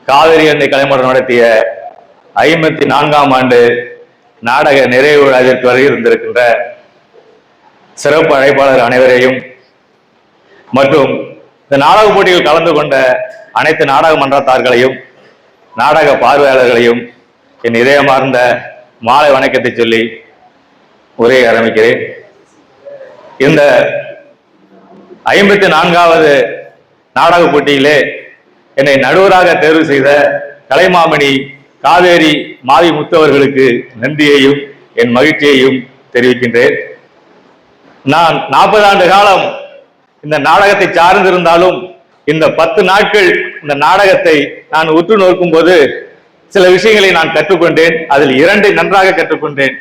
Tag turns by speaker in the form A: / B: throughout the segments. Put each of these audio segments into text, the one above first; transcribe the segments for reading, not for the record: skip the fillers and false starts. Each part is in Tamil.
A: காவிரி எண்ணெய் கலைமன்றம் நடத்திய 54ஆம் ஆண்டு நாடக நிறைவு விழாவிற்கு வருகின்றிருக்கின்ற சிறப்பு அழைப்பாளர் அனைவரையும் மற்றும் இந்த நாடக போட்டியில் கலந்து கொண்ட அனைத்து நாடக மன்றத்தார்களையும் நாடக பார்வையாளர்களையும் என் இதயமார்ந்த மாலை வணக்கத்தை சொல்லி உரையை ஆரம்பிக்கிறேன். இந்த 54வது நாடக போட்டியிலே என்னை நடுவராக தேர்வு செய்த கலைமாமணி காவேரி மாவி முத்தவர்களுக்கு நன்றியையும் என் மகிழ்ச்சியையும் தெரிவிக்கின்றேன். நான் 40 ஆண்டு காலம் இந்த நாடகத்தை சார்ந்திருந்தாலும் இந்த 10 நாட்கள் இந்த நாடகத்தை நான் உற்று நோக்கும் போது சில விஷயங்களை நான் கற்றுக்கொண்டேன். அதில் 2 நன்றாக கற்றுக்கொண்டேன்.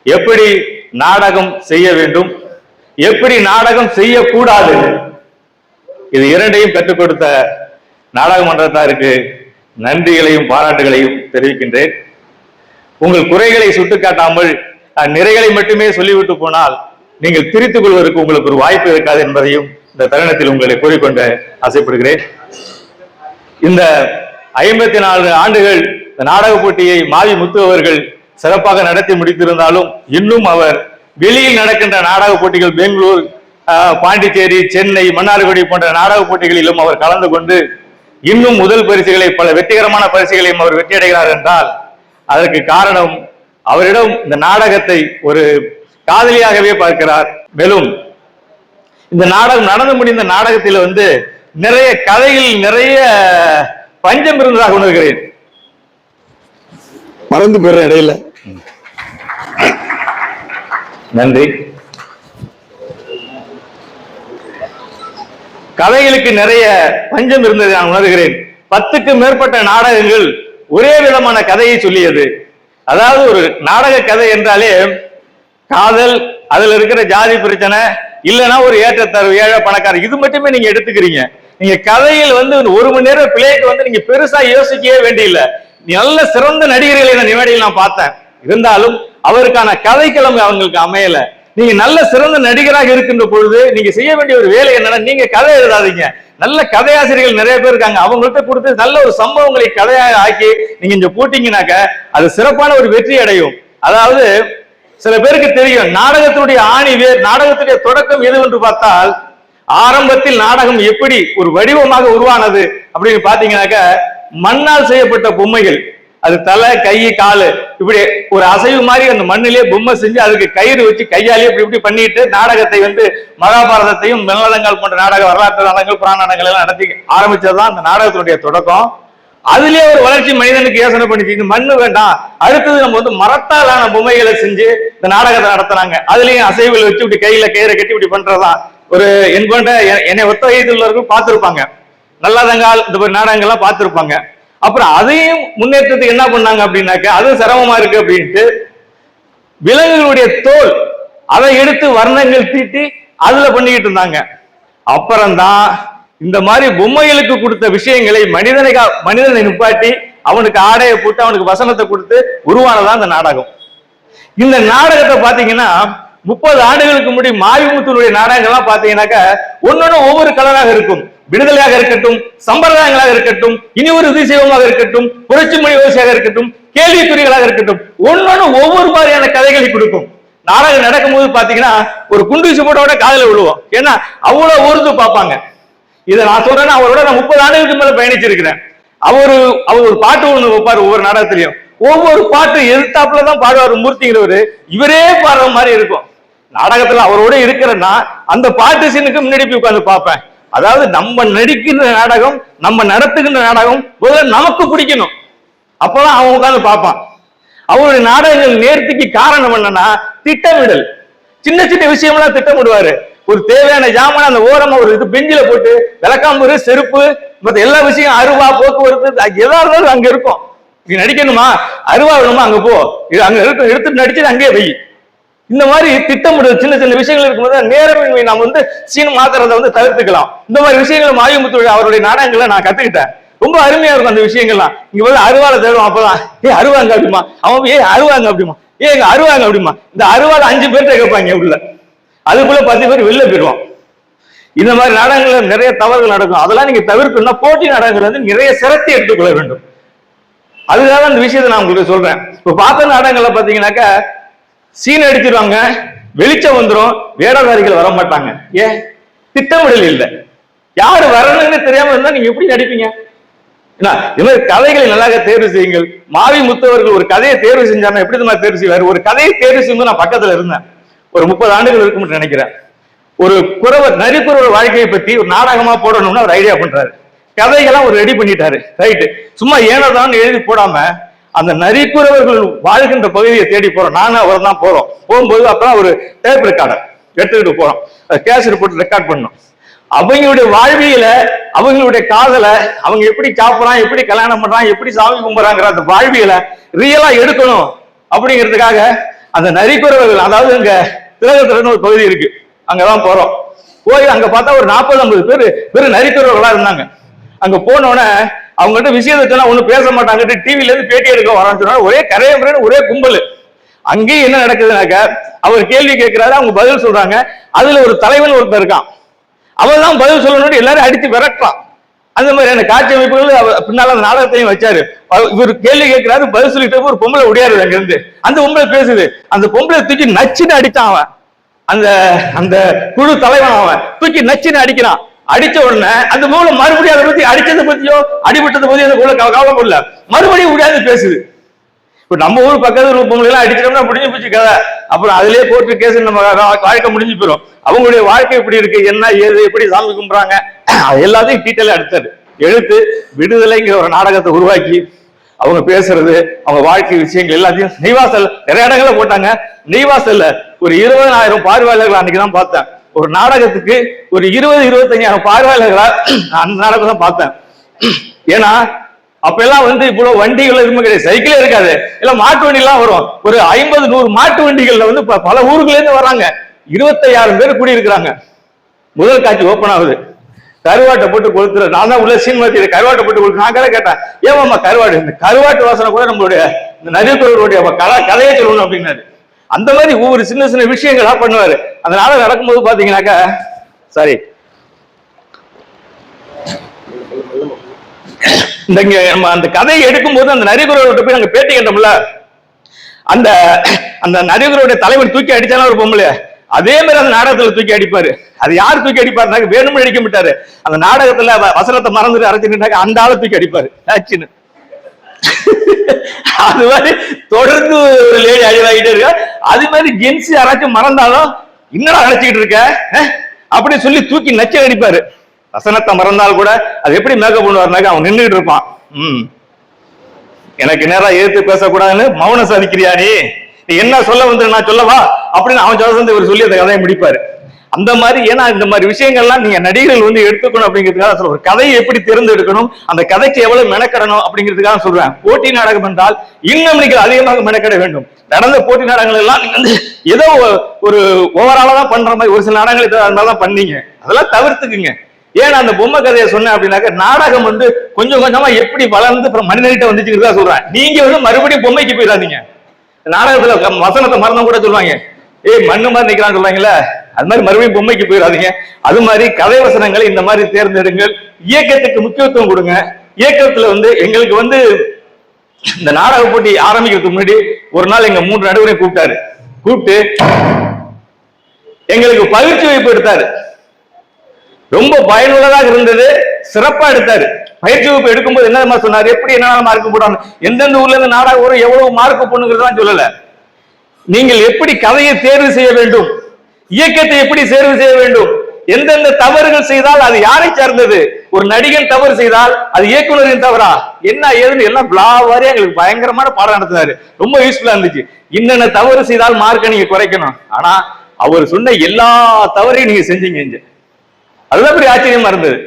A: எப்படி நாடகம் செய்ய வேண்டும், எப்படி நாடகம் செய்யக்கூடாது, இது 2ஐயும் கற்றுக் கொடுத்த நாடக மன்றத்தாருக்கு நன்றிகளையும் பாராட்டுகளையும் தெரிவிக்கின்றேன். உங்கள் குறைகளை சுட்டிக்காட்டாமல் நிறைகளை மட்டுமே சொல்லிவிட்டு போனால் நீங்கள் திரித்துக் கொள்வதற்கு உங்களுக்கு ஒரு வாய்ப்பு இருக்காது என்பதையும் இந்த தருணத்தில் உங்களை கூறிக்கொண்டு ஆசைப்படுகிறேன். இந்த 54 ஆண்டுகள் நாடக போட்டியை மாவி முத்து அவர்கள் சிறப்பாக நடத்தி முடித்திருந்தாலும் இன்னும் அவர் வெளியில் நடக்கின்ற நாடக போட்டிகள் பெங்களூர், பாண்டிச்சேரி, சென்னை, மன்னார்குடி போன்ற நாடக போட்டிகளிலும் அவர் கலந்து கொண்டு இன்னும் முதல் பரிசுகளை பல வெற்றிகரமான பரிசுகளையும் அவர் வெற்றியடைகிறார் என்றால் அதற்கு காரணம் அவரிடம் இந்த நாடகத்தை ஒரு காதலியாகவே பார்க்கிறார். மேலும் இந்த நாடகம் நடந்து முடிந்த நாடகத்தில் நிறைய கதையில் நிறைய பஞ்சம் இருந்ததாக உணர்கிறேன்.
B: மறந்து போயிடுற இடையில
A: நன்றி. கதைகளுக்கு நிறைய பஞ்சம் இருந்ததை நான் உணர்கிறேன். 10க்கும் மேற்பட்ட நாடகங்கள் ஒரே விதமான கதையை சொல்லியது. அதாவது ஒரு நாடக கதை என்றாலே காதல், அதுல இருக்கிற ஜாதி பிரச்சனை, இல்லைன்னா ஒரு ஏற்றத்தாழ்வு, ஏழை பணக்காரர், இது மட்டுமே நீங்க எடுத்துக்கிறீங்க. நீங்க கதையில் 1 மணி நேரம் பிள்ளைக்கு நீங்க பெருசா யோசிக்கவே வேண்டியில்லை. நல்ல சிறந்த நடிகர்களை நான் நிகழ்ச்சியில் நான் பார்த்தேன். இருந்தாலும் அவருக்கான கதைக்களம் அவங்களுக்கு அமையல. நீங்க நல்ல சிறந்த நடிகராக இருக்கின்ற பொழுது நீங்க செய்ய வேண்டிய ஒரு வேலை என்னன்னா, நீங்க கதை எழுதாதீங்க. நல்ல கதையாசிரியர்கள் நிறைய பேர் இருக்காங்க, அவங்கள்ட்ட கொடுத்து நல்ல ஒரு சம்பவங்களை கதையாக ஆக்கி நீங்க இங்க போட்டீங்கன்னாக்க அது சிறப்பான ஒரு வெற்றி அடையும். அதாவது சில பேருக்கு தெரியும் நாடகத்தினுடைய ஆணி வேர், நாடகத்துடைய தொடக்கம் எது என்று பார்த்தால் ஆரம்பத்தில் நாடகம் எப்படி ஒரு வடிவமாக உருவானது அப்படின்னு பாத்தீங்கன்னாக்க மண்ணால் செய்யப்பட்ட பொம்மைகள், அது தலை, கை, காலு, இப்படி ஒரு அசைவு மாதிரி அந்த மண்ணிலே பொம்மை செஞ்சு அதுக்கு கயிறு வச்சு கையாலே இப்படி பண்ணிட்டு நாடகத்தை மகாபாரதத்தையும் மெல்லதங்கால் போன்ற நாடக வரலாற்று நாடகங்கள், புராண நாடகங்கள் எல்லாம் நடத்தி ஆரம்பிச்சதுதான் அந்த நாடகத்தினுடைய தொடக்கம். அதுலயே ஒரு வளர்ச்சி மனிதனுக்கு யோசனை பண்ணிச்சு, இந்த மண்ணு வேண்டாம், அடுத்தது நம்ம மரத்தாலான பொம்மைகளை செஞ்சு இந்த நாடகத்தை நடத்துறாங்க. அதுலயும் அசைவுகள் வச்சு இப்படி கையில கயிறை கட்டி இப்படி பண்றதுதான் ஒரு என்னை ஒத்த வயதில் உள்ளவர்கள் பார்த்திருப்பாங்க. நல்லதங்கால் இந்த மாதிரி நாடகங்கள்லாம் பார்த்திருப்பாங்க. அப்புறம் அதையும் முன்னேற்றத்துக்கு என்ன பண்ணாங்க அப்படின்னாக்க அது சிரமமா இருக்கு அப்படின்ட்டு விலங்குகளுடைய தோல் அதை எடுத்து வர்ணங்கள் தீட்டி அதுல பண்ணிக்கிட்டு இருந்தாங்க. அப்புறம்தான் இந்த மாதிரி பொம்மைகளுக்கு கொடுத்த விஷயங்களை மனிதனை நிப்பாட்டி அவனுக்கு ஆடையை போட்டு அவனுக்கு வசனத்தை கொடுத்து உருவானதான் இந்த நாடகம். இந்த நாடகத்தை பாத்தீங்கன்னா 30 ஆண்டுகளுக்கு முன்னாடி மாவிமுத்துடைய நாடகங்கள்லாம் பாத்தீங்கன்னாக்க ஒன்னொன்னு ஒவ்வொரு கலராக இருக்கும். விடுதலையாக இருக்கட்டும், சம்பிரதாயங்களாக இருக்கட்டும், இனி ஒரு திசைவமாக இருக்கட்டும், புரட்சி மொழி யோசியாக இருக்கட்டும், கேள்விக்குறிகளாக இருக்கட்டும், ஒன்னொன்னு ஒவ்வொரு மாதிரியான கதைகளை கொடுக்கும். நாடகம் நடக்கும் போது பாத்தீங்கன்னா ஒரு குண்டூசி போட்டோட காதல விழுவோம். ஏன்னா அவ்வளவு ஊர்ந்து பார்ப்பாங்க. இதை நான் சொல்றேன்னா அவரோட நான் 30 ஆண்டுகளுக்கு மேல பயணிச்சிருக்கிறேன். அவர் ஒரு பாட்டு ஒண்ணு வைப்பாரு ஒவ்வொரு நாடகத்திலையும். ஒவ்வொரு பாட்டு எதிர்த்தாப்புலதான் பாடுவார் மூர்த்திங்கிறவரு. இவரே பாடுற மாதிரி இருக்கும். நாடகத்துல அவரோட இருக்கிறன்னா அந்த பாட்டு சீனுக்கு முன்னாடி போய் உட்கார்ந்து பார்ப்பேன். அதாவது நம்ம நடிக்கின்ற நாடகம், நம்ம நடத்துகின்ற நாடகம் முதல்ல நமக்கு பிடிக்கணும். அப்பதான் அவன் உட்கார்ந்து பார்ப்பான். அவருடைய நாடகங்கள் நேர்த்திக்கு காரணம் என்னன்னா திட்டமிடல். சின்ன சின்ன விஷயம்லாம் திட்டமிடுவாரு. ஒரு தேவையான ஜாமான அந்த ஓரமா ஒரு பெஞ்சில போட்டு விளக்காம்பூர், செருப்பு, மற்ற எல்லா விஷயம், அருவா, போக்குவரத்து, எதா இருந்தாலும் அங்க இருக்கும். நீ நடிக்கணுமா, அருவா வேணுமா, அங்க போ, இது அங்க இருக்கும், எடுத்துட்டு நடிச்சு அங்கேயே வை. இந்த மாதிரி திட்டமிடுறது சின்ன சின்ன விஷயங்கள் இருக்கும்போது நேரமின்மை நாம் சீன் மாத்திரத்தை தவிர்த்துக்கலாம். இந்த மாதிரி விஷயங்களை மாவிமுத்து அவருடைய நாடகங்களை நான் கத்துக்கிட்டேன். ரொம்ப அருமையா இருக்கும் அந்த விஷயங்கள்லாம். இங்க அருவாலை தேடும், அப்பதான் அருவாங்க அப்படிமா, அவன் அருவாங்க அப்படிமா, அருவாங்க அப்படிமா. இந்த அருவாலை 5 பேர்கிட்ட கேட்பாங்க உள்ள, அதுக்குள்ள 10 பேர் வெளில போயிடுவான். இந்த மாதிரி நாடகங்கள்ல நிறைய தவறுகள் நடக்கும். அதெல்லாம் நீங்க தவிர்க்கணும்னா போட்டி நாடகங்கள் வந்து நிறைய சிரத்தை எடுத்துக்கொள்ள வேண்டும். அதுக்காக அந்த விஷயத்தை நான் உங்களுக்கு சொல்றேன். இப்ப பார்த்த நாடகங்கள்ல பாத்தீங்கன்னாக்கா சீன் அடிச்சிருவாங்க, வெளிச்சம் வந்துடும், வேடதாரிகள் வர மாட்டாங்க. ஏன்? திட்டமிடல் இல்லை. யாரு வரணும்னு தெரியாம இருந்தா நீங்க எப்படி நடிப்பீங்க? இது மாதிரி கதைகளை நல்லாக தேர்வு செய்யுங்கள். மாவி முத்தவர்கள் ஒரு கதையை தேர்வு செஞ்சாங்க, எப்படி தான் தேர்வு செய்வார்? ஒரு கதையை தேர்வு செய்யும்போது நான் பக்கத்துல இருந்தேன், ஒரு 30 ஆண்டுகள் இருக்கும்னு நினைக்கிறேன். ஒரு நரிக்குறவர் வாழ்க்கையை பற்றி ஒரு நாடகமா போடணும்னு அவர் ஐடியா பண்றாரு. கதைகள்லாம் ஒரு ரெடி பண்ணிட்டாரு, ரைட்டு. சும்மா ஏனோதான் எழுதி போடாம அந்த நரிக்குறவர்கள் வாழ்கின்ற பகுதியை தேடி போறோம். நானும் அவர் தான் போறோம். போகும்போது அப்புறம் ஒரு டேப் ரெக்கார்டர் எடுத்துக்கிட்டு போறோம், கேசட் போட்டு ரெக்கார்ட் பண்ணணும். அவங்களுடைய வாழ்வியல, அவங்களுடைய காதல, அவங்க எப்படி சாப்பிடறான், எப்படி கல்யாணம் பண்றான், எப்படி சாமி கும்பிடுறாங்கிற அந்த வாழ்வியலை ரியலா எடுக்கணும் அப்படிங்கிறதுக்காக அந்த நரிக்குறவர்கள், அதாவது இங்க திலகத்திரன்னு ஒரு பகுதி இருக்கு, அங்கதான் போறோம். போய் அங்க பார்த்தா ஒரு 40-50 பேர் வெறும் நரிக்குறவர்களா இருந்தாங்க. அங்க போனோடனே அவங்ககிட்ட விஷயத்தை சொன்னா ஒண்ணும் பேச மாட்டாங்க. டிவில இருந்து பேட்டி எடுக்க வரான்னு சொன்னா ஒரே கரையம்புறன்னு ஒரே கும்பல். அங்கேயும் என்ன நடக்குதுனாக்க அவர் கேள்வி கேட்கிறாரு, அவங்க பதில் சொல்றாங்க. அதுல ஒரு தலைவன் ஒருத்தர் இருக்கான், அவன் தான் பதில் சொல்லணும்னு எல்லாரும் அடித்து விரட்டுறான். அந்த மாதிரியான காட்சி அமைப்புகள் பின்னால அந்த நாடகத்தையும் வச்சாரு. இவர் கேள்வி கேட்கிறாரு, பதில் சொல்லிட்டு ஒரு பொம்பளை உடையாரு அங்க இருந்து. அந்த பொம்பளை பேசுது, அந்த பொம்பளை தூக்கி நச்சுன்னு அடிச்சான் அவன். அந்த அந்த குழு தலைவன் அவன் தூக்கி நச்சுன்னு அடிக்கிறான். அடிச்ச உடனே அந்த பொம்பளை மறுபடியும் அதை பத்தி, அடிச்சதை பத்தியோ அடிபட்டதை பத்தியோ அந்த பொம்பளை கவலைப்படல, மறுபடியும் உடையாது பேசுது. இப்ப நம்ம ஊர் பக்கத்துல பொம்பளை எல்லாம் அடிச்சிட்டோம்னா முடிஞ்சு போச்சு கதை. அப்புறம் அதுலயே கோர்ட்டு கேஸ் நம்ம வாழ்க்கை முடிஞ்சு போயிடும். அவங்களுடைய வாழ்க்கை எப்படி இருக்கு, என்ன ஏது, எப்படி சாமி கும்பிடுறாங்க, எல்லாத்தையும் டீட்டெயிலா எடுத்து விடுதலைங்கிற ஒரு நாடகத்தை உருவாக்கி அவங்க பேசுறது, அவங்க வாழ்க்கை விஷயங்கள் எல்லாத்தையும் நெய்வாசல் நிறைய இடங்கள்ல போட்டாங்க. நெய்வாசல்ல ஒரு 20,000 பார்வையாளர்கள் அன்னைக்கு தான் பார்த்தேன். ஒரு நாடகத்துக்கு ஒரு 20-25,000 பார்வையாளர்களா அந்த நாடகம் தான் பார்த்தேன். ஏன்னா அப்ப எல்லாம் வந்து இவ்வளவு வண்டிகள் எதுவுமே கிடையாது, சைக்கிளே இருக்காது, இல்ல மாட்டு வண்டி எல்லாம் வரும். ஒரு 50-100 மாட்டு வண்டிகள்ல வந்து பல ஊர்கள இருந்து வர்றாங்க. 25,000 பேர் கூடி இருக்கிறாங்க. முதல் காட்சி ஓப்பன் ஆகுது, கருவாட்டை போட்டு கொளுத்துற. நான் தான் உள்ள சீன் மாத்தி கருவாட்டை போட்டு கொளுத்து. நான் கேட்டேன், ஏமாமா கருவாடு, இந்த கருவாட்டு வாசனை கூட நம்மளுடைய இந்த நரிக்குறவருடைய கதையை சொல்லணும் அப்படின்னாரு. அந்த மாதிரி ஒவ்வொரு சின்ன சின்ன விஷயங்களா பண்ணுவாரு. அதனால நடக்கும்போது பாத்தீங்கன்னாக்கா சாரி நம்ம அந்த கதையை எடுக்கும்போது அந்த நரிக்குறவர்கிட்ட போய் நாங்க பேட்டி கேட்டோம்ல, அந்த அந்த நரிக்குறவருடைய தலைவர் தூக்கி அடிச்சாலும் ஒரு பொம்பளை, அதே மாதிரி அந்த நாடகத்துல தூக்கி அடிப்பாரு. அது யார் தூக்கி அடிப்பாருனாக்க வேணும்னு அடிக்க மாட்டாரு, அந்த நாடகத்துல வசனத்தை மறந்துட்டு அரைச்சுட்டாக்க அந்த ஆளை தூக்கி அடிப்பாரு ஆச்சுன்னு. அது மாதிரி தொடர்ந்து ஒரு லேடி அழிவாகிட்டே இருக்க. அது மாதிரி ஜென்ஸ் யாராச்சும் மறந்தாலும் என்னடா அழைச்சிக்கிட்டு இருக்க அப்படின்னு சொல்லி தூக்கி நச்சு அடிப்பாரு. வசனத்தை மறந்தால் கூட அது எப்படி மேக்கப் பண்ணுவாருனாக்க அவன் நின்றுட்டு இருப்பான். எனக்கு நேரம் எதிர்த்து பேசக்கூடாதுன்னு மௌனம் சாதிக்கிறியா நீ என்ன சொல்ல வந்து நான் சொல்லவா அப்படின்னு அவன் சொல்ல இவர் சொல்லி அந்த கதையை முடிப்பாரு. அந்த மாதிரி, ஏன்னா இந்த மாதிரி விஷயங்கள்லாம் நீங்க நடிகர்கள் வந்து எடுத்துக்கணும் அப்படிங்கிறதுக்காக சொல்ற. ஒரு கதையை எப்படி தேர்ந்தெடுக்கணும், அந்த கதைக்கு எவ்வளவு மெனக்கடணும் அப்படிங்கிறதுக்காக சொல்றேன். போட்டி நாடகம் என்றால் இன்னும் நீங்கள் அதிகமாக மெனக்கட வேண்டும். நடந்த போட்டி நாடகங்கள் எல்லாம் நீங்க வந்து ஏதோ ஒரு ஓவராலா தான் பண்ற மாதிரி ஒரு சில நாடகங்கள் தான் பண்ணீங்க, அதெல்லாம் தவிர்த்துக்குங்க. ஏன்னா அந்த பொம்மை கதையை சொன்னேன் அப்படின்னாக்க நாடகம் வந்து கொஞ்சம் கொஞ்சமா எப்படி வளர்ந்து அப்புறம் மனிதனிட்ட வந்துச்சுக்கிறதா சொல்றேன். நீங்க வந்து மறுபடியும் பொம்மைக்கு போயிடாதீங்க. நாடகத்துல வசனத்தை மறந்தும் கூட சொல்லுவாங்க, ஏய் மண்ணு மாதிரி நிக்கிறான்னு சொல்றாங்கல்ல, அது மாதிரி மறுபடியும் பொம்மைக்கு போயிடாதீங்க. அது மாதிரி கதை வசனங்களை இந்த மாதிரி தேர்ந்தெடுங்கள். இயக்கத்துக்கு முக்கியத்துவம் கொடுங்க. இயக்கத்துல வந்து எங்களுக்கு வந்து இந்த நாடக போட்டி ஆரம்பிக்கிறதுக்கு முன்னாடி ஒரு நாள் எங்க 3 நடுவரையும் கூப்பிட்டு எங்களுக்கு பயிற்சி வகுப்பு எடுத்தாரு. ரொம்ப பயனுள்ளதாக இருந்தது, சிறப்பா எடுத்தாரு. பயிற்சி வகுப்பு எடுக்கும்போது என்ன சொன்னாரு, எப்படி என்ன மார்க் போடணும், எந்தெந்த ஊர்ல இருந்து நாடகம் வரும், எவ்வளவு மார்க் போடணுங்கிறதான் சொல்லல. நீங்கள் எப்படி கதையை தேர்வு செய்ய வேண்டும், இயக்கத்தை எப்படி தேர்வு செய்ய வேண்டும், எந்தெந்த தவறுகள் செய்தால் அது யாரை சார்ந்தது, ஒரு நடிகன் தவறு செய்தால் அது இயக்குனரின் தவறா, என்ன ஏதுன்னு எல்லாம் பிளாவாரியா எங்களுக்கு பயங்கரமான பாடம் நடத்தினாரு. ரொம்ப யூஸ்ஃபுல்லா இருந்துச்சு. என்னென்ன தவறு செய்தால் மார்க்கை நீங்க குறைக்கணும், ஆனா அவர் சொன்ன எல்லா தவறையும் நீங்க செஞ்சீங்க. அதுதான் பெரிய ஆச்சரியமா இருந்தது.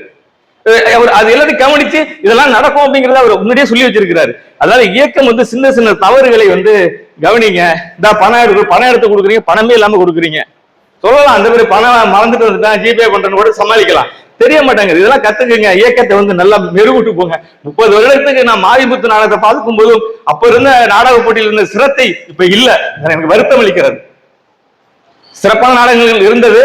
A: அவர் அது எல்லாத்தையும் கவனிச்சு இதெல்லாம் நடக்கும் அப்படிங்கறத அவர் முன்னாடியே சொல்லி வச்சிருக்கிறாரு. அதனால இயக்கம் வந்து சின்ன சின்ன தவறுகளை வந்து கவனிங்க. இந்த பணம் எடுத்து கொடுக்குறீங்க, பணமே இல்லாம கொடுக்குறீங்க சொல்லலாம். அந்த மாதிரி பணம் மறந்துட்டு வந்துட்டா ஜிபே பண்றேன்னு கூட சமாளிக்கலாம். தெரிய மாட்டாங்க. இதெல்லாம் கத்துக்குங்க. இயக்கத்தை வந்து நல்லா மெருகூட்டு போங்க. 30 வருடத்துக்கு நான் மாரிமுத்து நாடகத்தை பார்க்கும் போதும் அப்ப இருந்த நாடக போட்டியில் இருந்த சிரத்தை இப்ப இல்ல. எனக்கு வருத்தம் அளிக்கிறது. சிறப்பான நாடகங்கள் இருந்தது,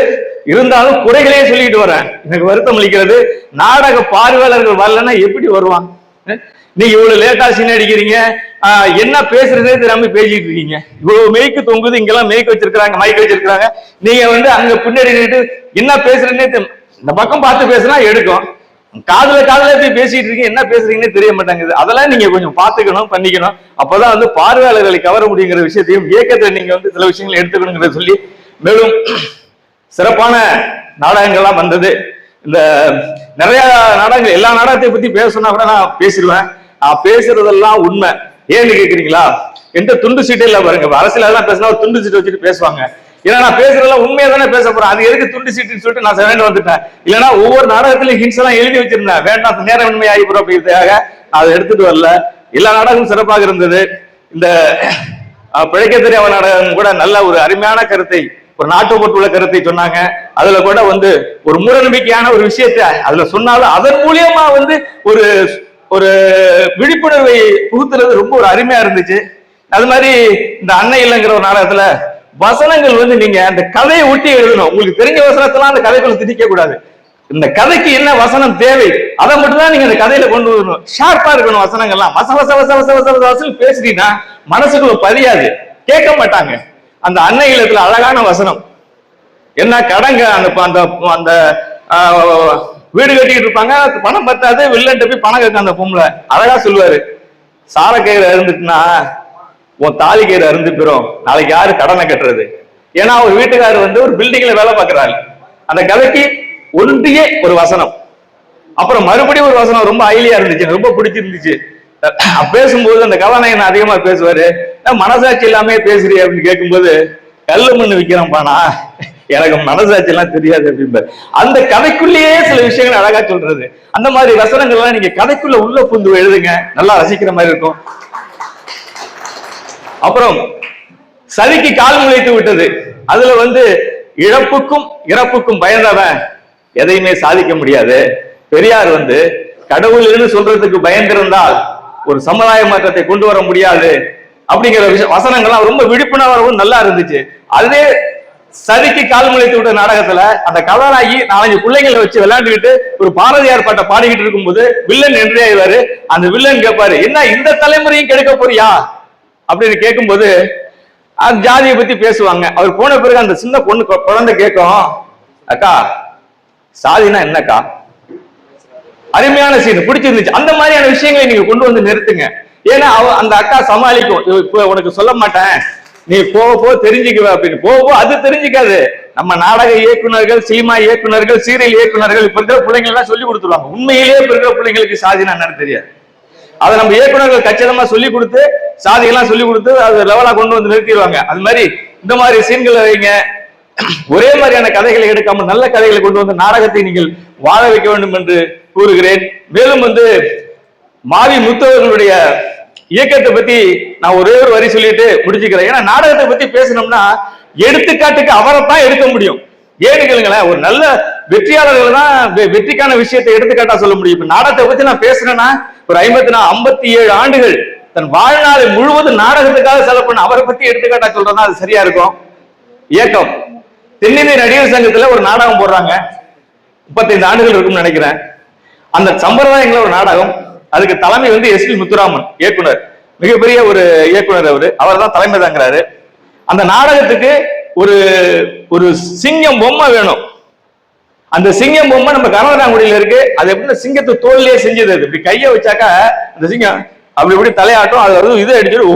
A: இருந்தாலும் குறைகளே சொல்லிட்டு வரேன். எனக்கு வருத்தம் அளிக்கிறது, நாடக பார்வையாளர்கள் வரலன்னா எப்படி வருவான்? நீங்க இவ்வளவு லேட்டா சீன் அடிக்கிறீங்க, என்ன பேசுறதே தெரியாம பேசிட்டு இருக்கீங்க. இவ்வளவு மெய்க்கு தொங்குது, இங்கெல்லாம் மெய்க்கு வச்சிருக்காங்க, மைக் வச்சிருக்காங்க. நீங்க அங்க பின்னாடி நின்று என்ன பேசுறதுன்னே இந்த பக்கம் பார்த்து பேசினா எடுக்கும், காதுல போய் பேசிட்டு இருக்கீங்க, என்ன பேசுறீங்கன்னு தெரிய மாட்டாங்குது. அதெல்லாம் நீங்க கொஞ்சம் பாத்துக்கணும், பண்ணிக்கணும். அப்பதான் பார்வையாளர்களை கவர முடியுங்கிற விஷயத்தையும் இயக்கத்தை நீங்க சில விஷயங்களை எடுத்துக்கணுங்கிறத சொல்லி, மேலும் சிறப்பான நாடகங்கள்லாம் வந்தது. இந்த நிறைய நாடகங்கள், எல்லா நாடகத்தை பத்தி பேசணும்னா கூட நான் பேசிடுவேன். பேசுறதெல்லாம் உண்மை. ஏன்னு கேக்குறீங்களா? எந்த துண்டு சீட்டே இல்ல பாருங்க. அரசியல் எல்லாம் பேசினா ஒரு துண்டு சீட்டை வச்சுட்டு பேசுவாங்க. ஏன்னா நான் பேசுறதெல்லாம் உண்மையா தானே பேச போறேன், அது எதுக்கு துண்டு சீட்டுன்னு சொல்லிட்டு நான் செவன் வந்துட்டேன். இல்லைன்னா ஒவ்வொரு நாடகத்திலும் ஹிண்ட்ஸ் எல்லாம் எழுதி வச்சிருந்தேன், வேண்டாம் நேரம் உண்மை ஆகிப்போம் அப்படிங்கிறதுக்காக அதை எடுத்துட்டு வரல. எல்லா நாடகமும் சிறப்பாக இருந்தது. இந்த பிழைக்க தெரியாத நாடகம் கூட நல்ல ஒரு அருமையான கருத்தை, ஒரு நாட்டுப்பட்டுள்ள கருத்தை சொன்னாங்க. அதுல கூட ஒரு மூடநம்பிக்கையான ஒரு விஷயத்தை அதுல சொன்னாலும் அதன் மூலியமா ஒரு ஒரு விழிப்புணர்வை புகுத்துறது ரொம்ப ஒரு அருமையா இருந்துச்சு. அது மாதிரி இந்த அன்னை இல்லைங்கிற ஒரு நாடகத்துல வசனங்கள் நீங்க அந்த கதையை ஒட்டி எழுதணும். உங்களுக்கு தெரிஞ்ச வசனத்தெல்லாம் அந்த கதைக்குள்ள திணிக்க கூடாது. இந்த கதைக்கு என்ன வசனம் தேவை அதை மட்டும் தான் நீங்க அந்த கதையில கொண்டு வரணும். ஷார்ப்பா இருக்கணும் வசனங்கள்லாம். வச வச வச வச வச வச பேசிட்டீங்கன்னா மனசுக்குள்ள பதியாது, கேட்க மாட்டாங்க. அந்த அன்னை இல்லத்துல அழகான வசனம் என்ன, கடங்க அந்த அந்த வீடு கட்டிட்டு இருப்பாங்க, பணம் பத்தாது, வில்லன்ட்டு போய் பணம் கேட்க அந்த பொம்பளை அழகா சொல்லுவாரு, சார கயிறு அருந்துட்டுனா உன் தாலி கயிறு அருந்து போயிரும், நாளைக்கு யாரு கடனை கட்டுறது? ஏன்னா ஒரு வீட்டுக்காரர் ஒரு பில்டிங்ல வேலை பார்க்கிறாரு. அந்த கதைக்கு ஒன்றியே ஒரு வசனம், அப்புறம் மறுபடியும் ஒரு வசனம் ரொம்ப ஐலியா இருந்துச்சு, ரொம்ப பிடிச்சிருந்துச்சு. பேசும்போது அந்த கதாநாயகன் அதிகமா பேசுவாரு, மனசாட்சி இல்லாமே பேசுறிய அப்படின்னு கேட்கும்போது, கல்லு மண்ணு விற்கிறான் பானா, எனக்கு மனசாட்சி எல்லாம் தெரியாது அப்படின்பாரு. அந்த கதைக்குள்ளேயே சில விஷயங்கள் அழகா சொல்றது. அந்த மாதிரி வசனங்கள்லாம் நீங்க கதைக்குள்ள உள்ள புந்து எழுதுங்க, நல்லா ரசிக்கிற மாதிரி இருக்கும். அப்புறம் சதிக்கு கால் முளைத்து விட்டது. அதுல இழப்புக்கும் இறப்புக்கும் பயந்தவன் எதையுமே சாதிக்க முடியாது. பெரியார் கடவுள்னு சொல்றதுக்கு பயந்திருந்தால் ஒரு சமுதாய மாற்றத்தை கொண்டு வர முடியாது அப்படிங்கிற வசனங்கள்லாம் ரொம்ப விழிப்புணர்வும் நல்லா இருந்துச்சு. அதே சதிக்கு கால் முளைத்து விட்ட நாடகத்துல அந்த கதாநாயகி 4 பிள்ளைங்களை வச்சு விளையாண்டுக்கிட்டு ஒரு பாரதியார் பாட்டை பாடிக்கிட்டு இருக்கும்போது வில்லன் என்றே ஆயிடுவாரு. அந்த வில்லன் கேட்பாரு, என்ன இந்த தலைமுறையும் கெடுக்க போறியா அப்படின்னு கேட்கும்போது அந்த ஜாதியை பத்தி பேசுவாங்க. அவர் போன பிறகு அந்த சின்ன பொண்ணு குழந்தை கேட்கும், அக்கா சாதினா என்னக்கா? அருமையான சீன், பிடிச்சிருந்துச்சு. அந்த மாதிரியான விஷயங்களை நீங்க கொண்டு நிறுத்துங்க. ஏன்னா அந்த அக்கா சமாளிக்கும், இப்ப உனக்கு சொல்ல மாட்டேன், நீ போக தெரிஞ்சுக்குவ அப்படின்னு. போக அது தெரிஞ்சுக்காது. நம்ம நாடக இயக்குநர்கள், சினிமா இயக்குநர்கள், சீரியல் இயக்குநர்கள் இப்ப இருக்கிற பிள்ளைங்க எல்லாம் சொல்லி கொடுத்துருவாங்க. உண்மையிலேயே இப்ப இருக்கிற பிள்ளைங்களுக்கு சாதினா என்னன்னு தெரியாது. அதை நம்ம இயக்குநர்கள் கச்சிதமா சொல்லி கொடுத்து, சாதிகள்லாம் சொல்லி கொடுத்து அது லெவலா கொண்டு நிறுத்திடுவாங்க. அது மாதிரி இந்த மாதிரி சீன்களை வைங்க. ஒரே மாதிரியான கதைகளை எடுக்காம நல்ல கதைகளை கொண்டு நாடகத்தை நீங்கள் வாழ வைக்க வேண்டும் என்று கூறுகிறேன். மேலும் மாவி முத்தவர்களுடைய இயக்கத்தை பத்தி நான் ஒரே ஒரு வரி சொல்லிட்டு முடிச்சுக்கிறேன். ஏன்னா நாடகத்தை பத்தி பேசணும்னா எடுத்துக்காட்டுக்கு அவரைத்தான் எடுக்க முடியும். ஏன்னு கேளுங்களேன், ஒரு நல்ல வெற்றியாளர்கள் தான் வெற்றிக்கான விஷயத்தை எடுத்துக்காட்டா சொல்ல முடியும். இப்ப நாடகத்தை பத்தி நான் பேசுறேன்னா ஒரு 57 ஆண்டுகள் தன் வாழ்நாளை முழுவதும் நாடகத்துக்காக செலவு பண்ண அவரை பத்தி எடுத்துக்காட்டா சொல்றதா அது சரியா இருக்கும். இயக்கம் தென்னிந்திய நடிகர் சங்கத்துல ஒரு நாடகம் போடுறாங்க, 35 ஆண்டுகள் இருக்கும்னு நினைக்கிறேன். அந்த சம்பிரதாயங்கள ஒரு நாடகம், அதுக்கு தலைமை எஸ்.பி. முத்துராமன் இயக்குனர், மிகப்பெரிய ஒரு இயக்குனர். அவர் தான் தலைமை தாங்கிறாரு. அந்த நாடகத்துக்கு ஒரு ஒரு சிங்கம் பொம்மை வேணும். அந்த சிங்கம் பொம்மை நம்ம கனகராங்குடியில இருக்கு. அது எப்படி சிங்கத்தை தோல்லையே செஞ்சது. இப்படி கையை வச்சாக்கா அந்த சிங்கம் அப்படி இப்படி தலையாட்டும், அது இதை அடிச்சுட்டு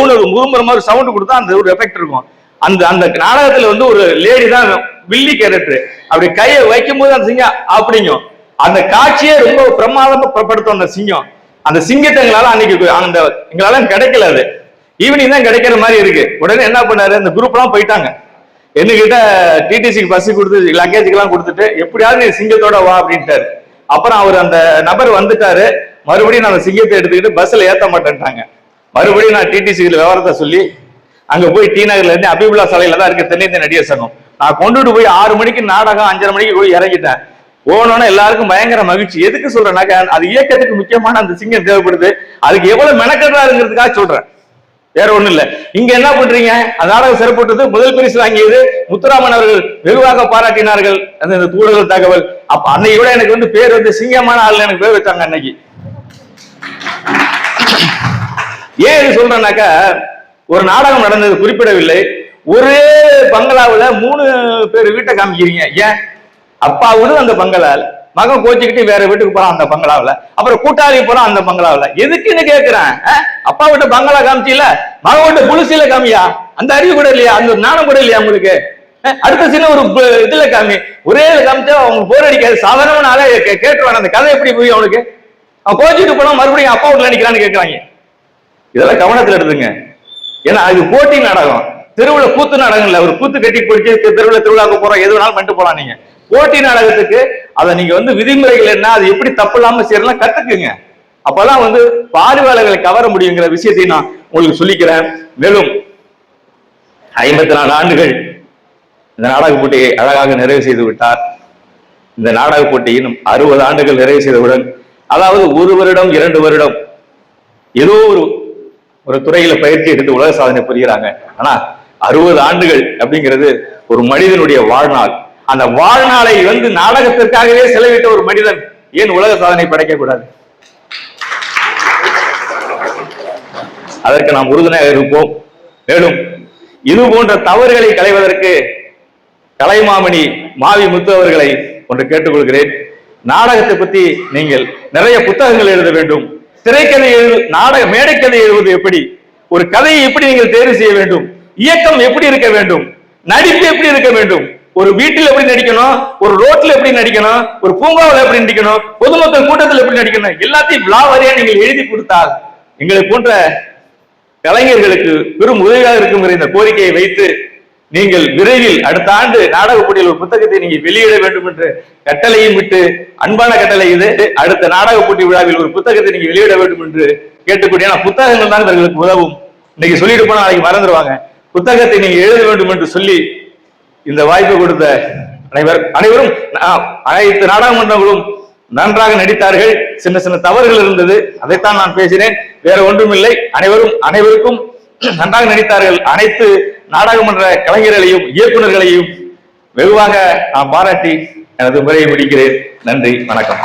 A: ஒரு முறுமுற மாதிரி சவுண்ட் கொடுத்தா அந்த ஒரு எஃபெக்ட் இருக்கும். அந்த அந்த நாடகத்துல ஒரு லேடி தான் வில்லி கேரக்டர். அப்படி கையை வைக்கும் போது அந்த சிங்கம் அப்படிங்கும். அந்த காட்சியே ரொம்ப பிரமாதமா படுத்தும் அந்த சிங்கம். அந்த சிங்கத்தை எங்களால அன்னைக்கு அந்த எங்களால கிடைக்கல, அது ஈவினிங் தான் கிடைக்கிற மாதிரி இருக்கு. உடனே என்ன பண்ணாரு, அந்த குரூப் எல்லாம் போயிட்டாங்க. என்கிட்ட டிடிசிக்கு பஸ் கொடுத்து லக்கேஜுக்கு எல்லாம் கொடுத்துட்டு எப்படியாவது நீ சிங்கத்தோட வா அப்படின்ட்டாரு. அப்புறம் அவர் அந்த நபர் வந்துட்டாரு. மறுபடியும் நான் அந்த சிங்கத்தை எடுத்துக்கிட்டு பஸ்ல ஏத்த மாட்டேன்ட்டாங்க. மறுபடியும் நான் டிடிசிக்கு விவரத்தை சொல்லி அங்க போய் டி நகர்ல இருந்து அபிபுல்லா சாலையில தான் இருக்கு தென்னிந்திய நடிகர் சங்கம். நான் கொண்டுட்டு போய் 6 மணிக்கு நாடகம், 5:30 மணிக்கு போய் இறங்கிட்டேன். போனோன்னா எல்லாருக்கும் பயங்கர மகிழ்ச்சி. எதுக்கு சொல்றேன்னாக்க அது இயக்கத்துக்கு முக்கியமான அந்த சிங்கம் தேவைப்படுது. அதுக்கு எவ்வளவு மெனக்கெடுறாருங்கிறதுக்காக சொல்றேன். வேற ஒண்ணும் இல்ல. இங்க என்ன பண்றீங்க? அந்த நாடகம் சிறப்புட்டது, முதல் பரிசு வாங்கியது முத்துராமன் அவர்கள் வெகுவாக பாராட்டினார்கள். அந்த தூடுதல் தகவல். அப்ப அன்னைக்கு விட எனக்கு வந்து பேர் வந்து சிங்கமான ஆள் எனக்கு பேர் வச்சாங்க அன்னைக்கு. ஏன் இது சொல்றேன்னாக்கா, ஒரு நாடகம் நடந்தது குறிப்பிடவில்லை. ஒரே பங்களாவுல 3 பேர் வீட்டை காமிக்கிறீங்க. ஏன்? அப்பா வீடு அந்த பங்களால, மகன் கோச்சிக்கிட்டு வேற வீட்டுக்கு போறான் அந்த பங்களாவில, அப்புறம் கூட்டாளி போறான் அந்த பங்களாவில. எதுக்குன்னு கேட்கிறேன். அப்பா வீட்டு பங்களா காமிச்சில, மகன் வீட்டு புலுசில காமியா? அந்த அறிவு கூட இல்லையா? அந்த நாணம் கூட இல்லையா உங்களுக்கு? அடுத்த சின்ன ஒரு இதுல காமி, ஒரே காமிச்சா அவங்க போர் அடிக்காது. சாதாரணமான ஆளே கேட்டுவான் அந்த கதை எப்படி போய் அவனுக்கு. அவன் கோச்சிட்டு போனா மறுபடியும் அப்பா வீட்டுல நிக்கிறான்னு கேட்கிறாங்க. இதெல்லாம் கவனத்துல எடுத்துங்க. ஏன்னா அது போட்டி நாடகம், தெருவுல கூத்து நாடகம் இல்ல. ஒரு கூத்து கட்டி போயிட்டு தெருவுல திருவிழாவுக்கு போறோம், எது வேணாலும் பண்ணிட்டு போலாம். நீங்க போட்டி நாடகத்துக்கு அதை நீங்க வந்து விதிமுறைகள் என்ன, அது எப்படி தப்பு இல்லாம செய்யலாம் கத்துக்குங்க. அப்பதான் வந்து பார்வையாளர்களை கவர முடியுங்கிற விஷயத்தை நான் உங்களுக்கு சொல்லிக்கிறேன். மேலும் 54 ஆண்டுகள் இந்த நாடக போட்டியை அழகாக நிறைவு செய்து விட்டார். இந்த நாடக போட்டியின் 60 ஆண்டுகள் நிறைவு செய்தவுடன், அதாவது 1 வருடம் 2 வருடம் ஏதோ ஒரு துறையில பயிற்சி எடுத்து உலக சாதனை புரிகிறாங்க. ஆனா 60 ஆண்டுகள் அப்படிங்கிறது ஒரு மனிதனுடைய வாழ்நாள். அந்த வாழ்நாளை வந்து நாடகத்திற்காகவே செலவிட்ட ஒரு மனிதன் ஏன் உலக சாதனை படைக்க கூடாது? அதற்கு நாம் உறுதுணையாக இருப்போம். மேலும் இது போன்ற தவறுகளை களைவதற்கு கலைமாமணி மாவி முத்து அவர்களை ஒன்று கேட்டுக்கொள்கிறேன். நாடகத்தை பத்தி நீங்கள் நிறைய புத்தகங்கள் எழுத வேண்டும். திரைக்கதை நாடக மேடைக்கதை எழுதுவது எப்படி, ஒரு கதையை எப்படி நீங்கள் தேர்வு செய்ய வேண்டும், இயக்கம் எப்படி இருக்க வேண்டும், நடிப்பு எப்படி இருக்க வேண்டும், ஒரு வீட்டில் எப்படி நடிக்கணும், ஒரு ரோட்ல எப்படி நடிக்கணும், ஒரு பூங்காவில் எப்படி நடிக்கணும், பொதுமக்கள் கூட்டத்தில் எப்படி நடிக்கணும், எல்லாத்தையும் விலாவாரியா நீங்கள் எழுதி கொடுத்தால் எங்களை போன்ற கலைஞர்களுக்கு பெரும் உதவியாக இருக்கும் இந்த கோரிக்கையை வைத்து நீங்கள் விரைவில் அடுத்த ஆண்டு நாடக போட்டியில் ஒரு புத்தகத்தை நீங்கள் வெளியிட வேண்டும் என்று கட்டளையும் விட்டு, அன்பான கட்டளை இது, அடுத்த நாடக போட்டி விழாவில் ஒரு புத்தகத்தை நீங்க வெளியிட வேண்டும் என்று கேட்டுக்கூடிய புத்தகங்கள் தான் இவர்களுக்கு உதவும். இன்னைக்கு சொல்லிட்டு போனா நாளைக்கு மறந்துடுவாங்க. புத்தகத்தை நீங்க எழுத வேண்டும் என்று சொல்லி இந்த வாய்ப்பை கொடுத்த அனைவரும் அனைத்து நாடாளுமன்றங்களும் நன்றாக நடித்தார்கள். சின்ன சின்ன தவறுகள் இருந்தது, அதைத்தான் நான் பேசினேன், வேற ஒன்றுமில்லை. அனைவருக்கும் நன்றாக நடித்தார்கள். அனைத்து நாடகமன்ற கலைஞர்களையும் இயக்குநர்களையும் வெகுவாக நான் பாராட்டி எனது முறையை முடிக்கிறேன். நன்றி, வணக்கம்.